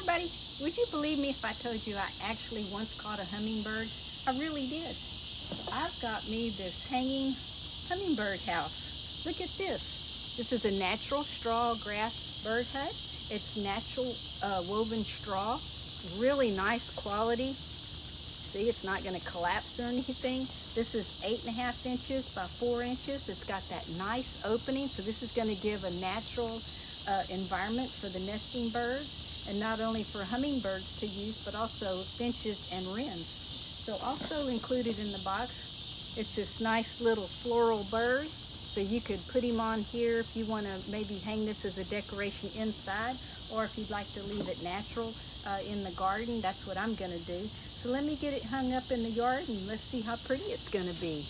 everybody, would you believe me if I told you I actually once caught a hummingbird? I really did. So I've got me this hanging hummingbird house. Look at this. This is a natural straw grass bird hut. It's natural woven straw, really nice quality. See, it's not going to collapse or anything. This is 8.5 inches by 4 inches. It's got that nice opening, so this is going to give a natural environment for the nesting birds, and not only for hummingbirds to use, but also finches and wrens. So also included in the box, it's this nice little floral bird. So you could put him on here if you want to maybe hang this as a decoration inside, or if you'd like to leave it natural in the garden. That's what I'm going to do. So let me get it hung up in the yard and let's see how pretty it's going to be.